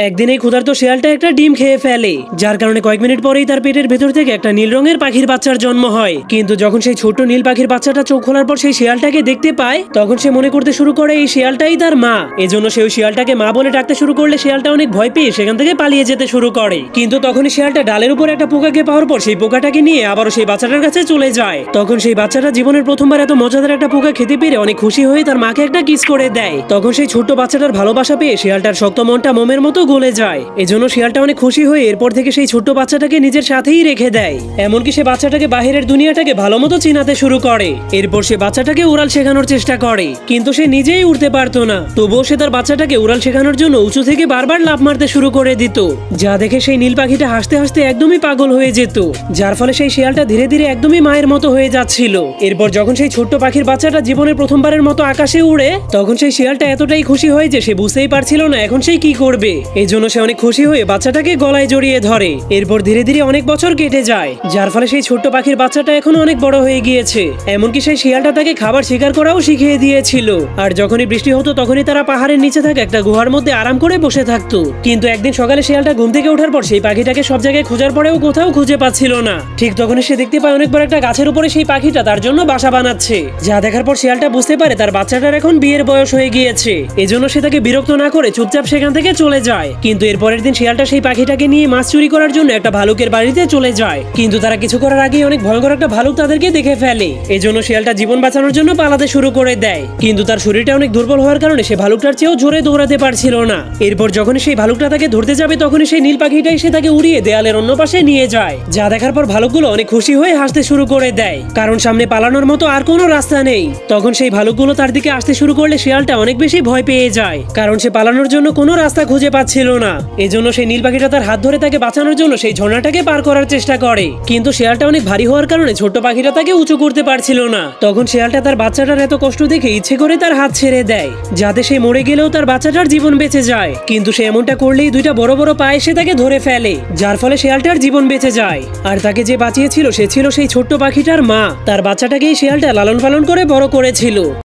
একদিন এই ক্ষুধার্ত শিয়ালটা একটা ডিম খেয়ে ফেলে, যার কারণে কয়েক মিনিট পরেই তার পেটের ভেতর থেকে একটা নীল রঙের পাখির বাচ্চার জন্ম হয়। কিন্তু যখন সেই ছোট্ট নীল পাখির বাচ্চাটা চোখ খোলার পর সেই শিয়ালটাকে দেখতে পায়, তখন সে মনে করতে শুরু করে এই শিয়ালটাই তার মা। এজন্য সে ওই শিয়ালটাকে মা বলে ডাকতে শুরু করলে শিয়ালটা অনেক ভয় পেয়ে সেখান থেকে পালিয়ে যেতে শুরু করে। কিন্তু তখনই শিয়ালটা ডালের উপর একটা পোকাকে পাওয়ার পর সেই পোকাটাকে নিয়ে আবারও সেই বাচ্চাটার কাছে চলে যায়। তখন সেই বাচ্চাটা জীবনের প্রথমবার এত মজাদার একটা পোকা খেতে পেরে অনেক খুশি হয়ে তার মাকে একটা কিস করে দেয়। তখন সেই ছোট্ট বাচ্চাটার ভালোবাসা পেয়ে শিয়ালটার শক্ত মনটা মোমের মতো গলে যায়। এজন্য শিয়ালটা অনেক খুশি হয়ে এরপর থেকে সেই ছোট্ট বাচ্চাটাকে নিজের সাথেই রেখে দেয়। এমনকি সে বাচ্চাটাকে বাহিরের দুনিয়াটাকে ভালো মতো চিনাতে শুরু করে। এরপর সে বাচ্চাটাকে উড়াল শেখানোর চেষ্টা করে, কিন্তু সে নিজেই উড়তে পারতো না। তবুও সে তার বাচ্চাটাকে উড়াল শেখানোর জন্য উঁচু থেকে বারবার লাফ মারতে শুরু করে দিত, যা দেখে সেই নীল পাখিটা হাসতে হাসতে একদমই পাগল হয়ে যেত, যার ফলে সেই শিয়ালটা ধীরে ধীরে একদমই মায়ের মতো হয়ে যাচ্ছিল। এরপর যখন সেই ছোট্ট পাখির বাচ্চাটা জীবনের প্রথমবারের মতো আকাশে উড়ে, তখন সেই শিয়ালটা এতটাই খুশি হয় যে সে বুঝতেই পারছিল না এখন সেই কি করবে। এই জন্য সে অনেক খুশি হয়ে বাচ্চাটাকে গলায় জড়িয়ে ধরে। এরপর ধীরে ধীরে অনেক বছর কেটে যায়, যার ফলে সেই ছোট্ট পাখির বাচ্চাটা এখন অনেক বড় হয়ে গিয়েছে। এমনকি সেই শিয়ালটা তাকে খাবার শিকার করাও শিখিয়ে দিয়েছিল। আর যখনই বৃষ্টি হতো তখনই তারা পাহাড়ের নিচে থাকা একটা গুহার মধ্যে আরাম করে বসে থাকতো। কিন্তু একদিন সকালে শিয়ালটা ঘুম থেকে ওঠার পর সেই পাখিটাকে সব জায়গায় খোঁজার পরেও কোথাও খুঁজে পাচ্ছিল না। ঠিক তখনই সে দেখতে পায় অনেক বড় একটা গাছের উপরে সেই পাখিটা তার জন্য বাসা বানাচ্ছে, যা দেখার পর শিয়ালটা বুঝতে পারে তার বাচ্চাটার এখন বিয়ের বয়স হয়ে গিয়েছে। এজন্য সে তাকে বিরক্ত না করে চুপচাপ সেখান থেকে চলে যায়। কিন্তু এর পরের দিন শিয়ালটা সেই পাখিটাকে নিয়ে মাছ চুরি করার জন্য একটা ভালুকের বাড়িতে চলে যায়। কিন্তু তারা কিছু করার আগেই অনেক ভয়ঙ্কর একটা ভালুক তাদেরকে দেখে ফেলে। এজন্য শিয়ালটা জীবন বাঁচানোর জন্য পালাতে শুরু করে দেয়। কিন্তু তার শরীরটা অনেক দুর্বল হওয়ার কারণে সে ভালুকটার চেয়েও জোরে দৌড়াতে পারছিল না। এরপর যখনই সেই ভালুকটা তাকে ধরতে যাবে, তখনই সেই নীল পাখিটা এসে তাকে উড়িয়ে দেয়ালের অন্য পাশে নিয়ে যায়, যা দেখার পর ভালুকগুলো অনেক খুশি হয়ে হাসতে শুরু করে দেয়, কারণ সামনে পালানোর মতো আর কোনো রাস্তা নেই। তখন সেই ভালুকগুলো তার দিকে আসতে শুরু করলে শিয়ালটা অনেক বেশি ভয় পেয়ে যায়, কারণ সে পালানোর জন্য কোনো রাস্তা খুঁজে পাচ্ছিল না। এজন্য সেই নীল পাখিটা তার হাত ধরে তাকে বাঁচানোর জন্য সেই ঝর্ণাটাকে পার করার চেষ্টা করে। কিন্তু শিয়ালটা অনেক ভারী হওয়ার কারণে ছোট্ট পাখিটা তাকে উঁচু করতে পারছিল না। তখন শিয়ালটা তার বাচ্চাটার এত কষ্ট দেখে ইচ্ছে করে তার হাত ছেড়ে দেয়, যাতে সে মরে গেলেও তার বাচ্চাটার জীবন বেঁচে যায়। কিন্তু সে এমনটা করলেই দুইটা বড় বড় পায়ে সে তাকে ধরে ফেলে, যার ফলে শিয়ালটার জীবন বেঁচে যায়। আর তাকে যে বাঁচিয়েছিল সে ছিল সেই ছোট্ট পাখিটার মা। তার বাচ্চাটাকেই শিয়ালটা লালন পালন করে বড় করেছিল।